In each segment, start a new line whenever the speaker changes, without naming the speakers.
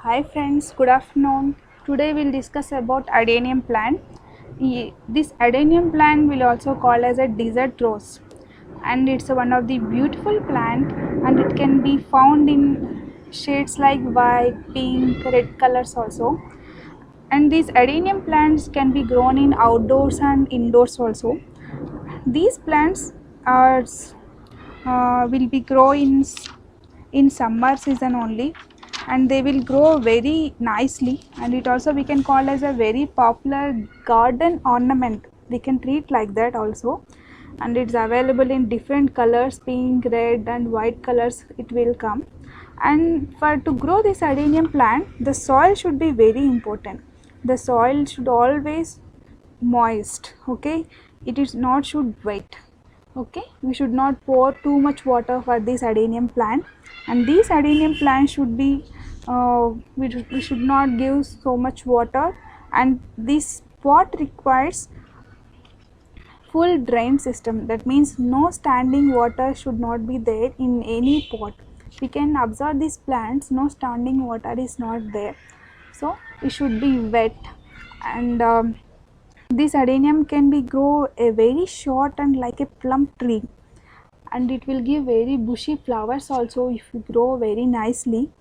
Hi friends, good afternoon. Today we'll discuss about adenium plant. This adenium plant will also called as a desert rose, and it's one of the beautiful plant, and it can be found in shades like white, pink, red colors also. And these adenium plants can be grown in outdoors and indoors also. These plants are will be grow in summer season only, and they will grow very nicely, and it also we can call as a very popular garden ornament. We can treat like that also, and it's available in different colors, pink, red and white colors it will come. And for to grow this adenium plant, the soil should be very important. The soil should always moist, okay, it is not should wet. Okay, we should not pour too much water for this adenium plant, and these adenium plants should be we should not give so much water, and this pot requires full drain system. That means no standing water should not be there in any pot. We can observe these plants, no standing water is not there, so it should be wet. And this adenium can be grow a very short and like a plump tree, and it will give very bushy flowers also if you grow very nicely.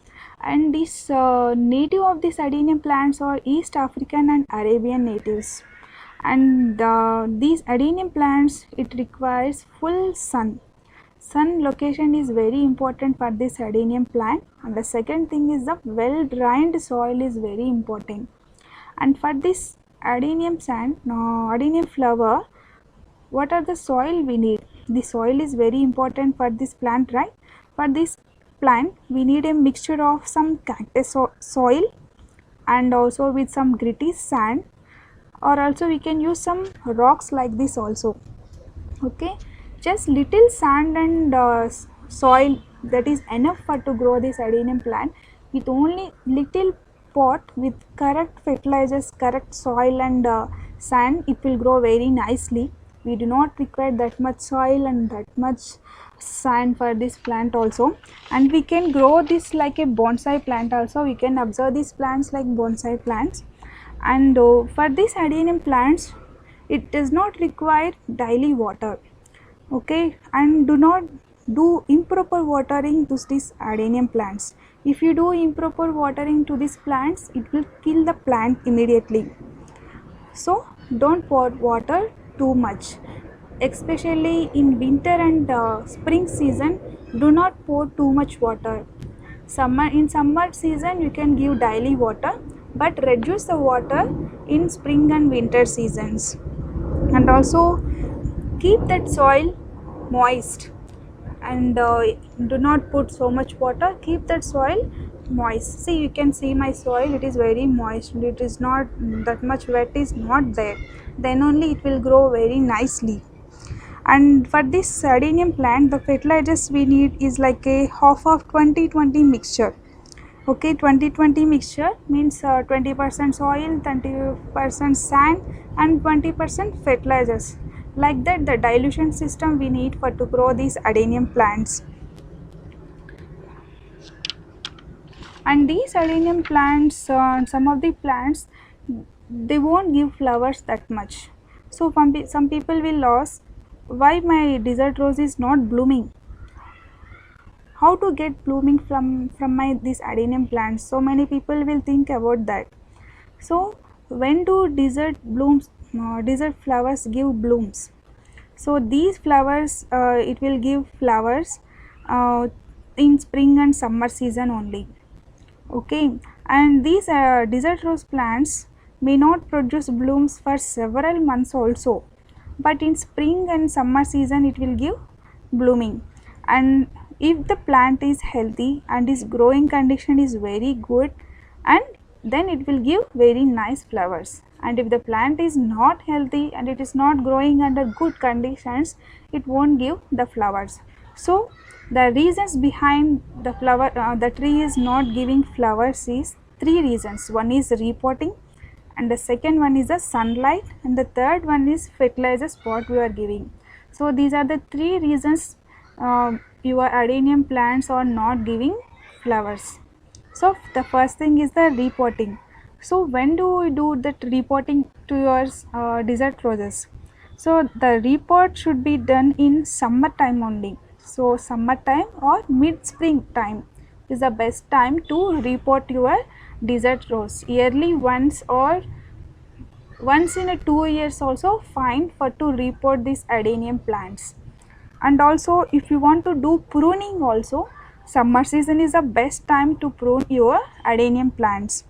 And this native of this adenium plants are East African and Arabian natives. And these adenium plants, it requires full sun location is very important for this adenium plant. And the second thing is the well drained soil is very important. And for this adenium flower, what are the soil we need? The soil is very important for this plant, right? For this plant we need a mixture of some cactus soil, and also with some gritty sand, or also we can use some rocks like this also. Okay, just little sand and soil, that is enough for to grow this adenium plant. With only little pot with correct fertilizers, correct soil and sand, it will grow very nicely. We do not require that much soil and that much sand for this plant also. And we can grow this like a bonsai plant also. We can observe these plants like bonsai plants. And for these adenium plants, it does not require daily water. Okay, and do not do improper watering to these adenium plants. If you do improper watering to these plants, it will kill the plant immediately. So don't pour water too much, especially in winter and spring season. Do not pour too much water. In summer season you can give daily water, but reduce the water in spring and winter seasons. And also keep that soil moist, and do not put so much water. Keep that soil moist. See, you can see my soil, it is very moist, it is not that much wet is not there, then only it will grow very nicely. And for this adenium plant, the fertilizers we need is like a half of 20-20 mixture. Okay, 20-20 mixture means 20% soil, 20% sand and 20% fertilizers. Like that, the dilution system we need for to grow these adenium plants. And these adenium plants, some of the plants, they won't give flowers that much. So some people will ask, why my desert rose is not blooming? How to get blooming from my these adenium plants? So many people will think about that. So when do desert flowers give blooms? So these flowers, it will give flowers uh, in spring and summer season only. Okay, and these desert rose plants may not produce blooms for several months also, but in spring and summer season it will give blooming. And if the plant is healthy and its growing condition is very good, and then it will give very nice flowers. And if the plant is not healthy and it is not growing under good conditions, it won't give the flowers. So the reasons behind the tree is not giving flowers is three reasons. One is repotting, and the second one is the sunlight, and the third one is fertilizers what we are giving. So these are the three reasons your adenium plants are not giving flowers. So the first thing is the repotting. So when do we do that repotting to your desert roses? So the repot should be done in summertime only. So summertime or mid spring time is the best time to repot your desert rose. Yearly once or once in a 2 years also fine for to repot these adenium plants. And also if you want to do pruning also, summer season is the best time to prune your adenium plants.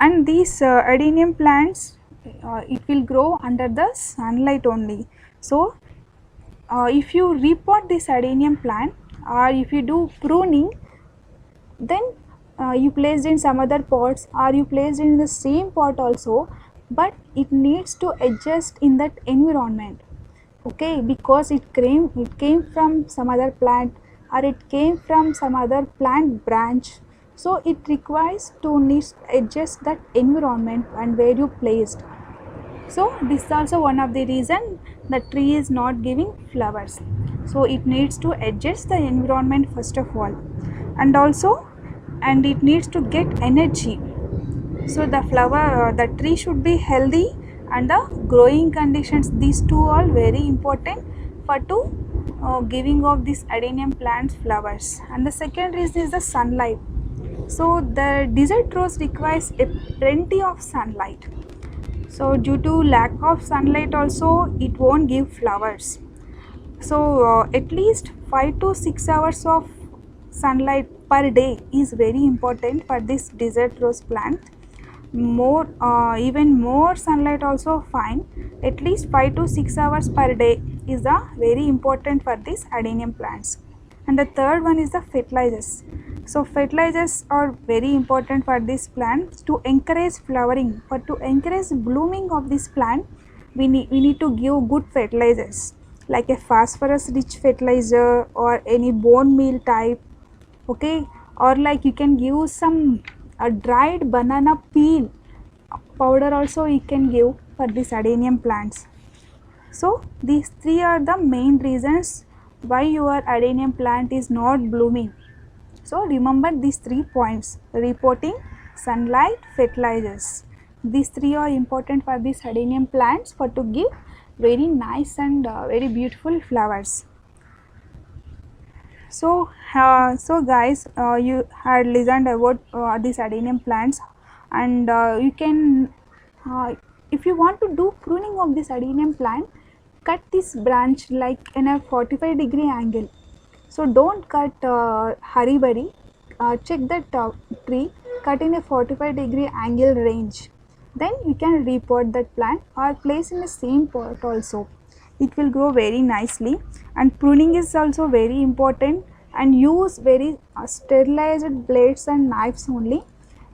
And these adenium plants it will grow under the sunlight only. So if you repot this adenium plant or if you do pruning, then you placed in some other pots or you placed in the same pot also, but it needs to adjust in that environment. Okay, because it came from some other plant or it came from some other plant branch, so it requires to needs adjust that environment and where you placed. So this is also one of the reason the tree is not giving flowers. So it needs to adjust the environment first of all, and also and it needs to get energy. So the flower the tree should be healthy and the growing conditions, these two are very important for to giving of this adenium plants flowers. And the second reason is the sunlight. So the desert rose requires a plenty of sunlight. So due to lack of sunlight also it won't give flowers. So at least 5 to 6 hours of sunlight per day is very important for this desert rose plant. More even more sunlight also fine, at least 5 to 6 hours per day is the very important for these adenium plants. And the third one is the fertilizers. So fertilizers are very important for this plant to encourage flowering. But to encourage blooming of this plant, we need to give good fertilizers like a phosphorus rich fertilizer or any bone meal type. Okay, or like you can give some a dried banana peel powder also you can give for these adenium plants. So these three are the main reasons why your adenium plant is not blooming. So remember these 3 points: repotting, sunlight, fertilizers. These three are important for these adenium plants for to give very nice and very beautiful flowers. So guys, you had listened about these adenium plants, and you can if you want to do pruning of this adenium plant, cut this branch like in a 45-degree angle. So don't cut hurry bari, check that tree, cut in a 45-degree angle range, then you can repot that plant or place in the same pot also. It will grow very nicely. And pruning is also very important, and use very sterilized blades and knives only,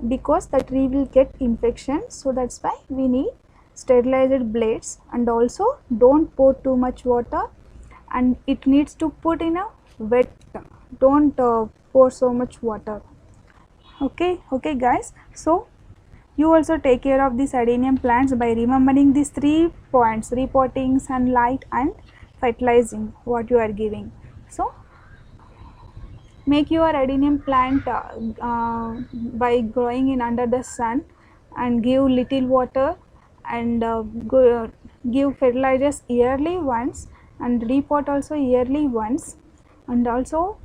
because the tree will get infection. So that's why we need sterilized blades. And also don't pour too much water, and it needs to put in a wet, don't pour so much water. Okay guys, so you also take care of these adenium plants by remembering these 3 points: repotting, sunlight and fertilizing what you are giving. So make your adenium plant by growing in under the sun, and give little water, and give fertilizers yearly once, and repot also yearly once, and also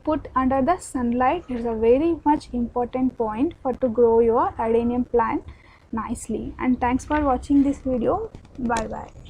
put under the sunlight is a very much important point for to grow your adenium plant nicely. And thanks for watching this video. Bye bye.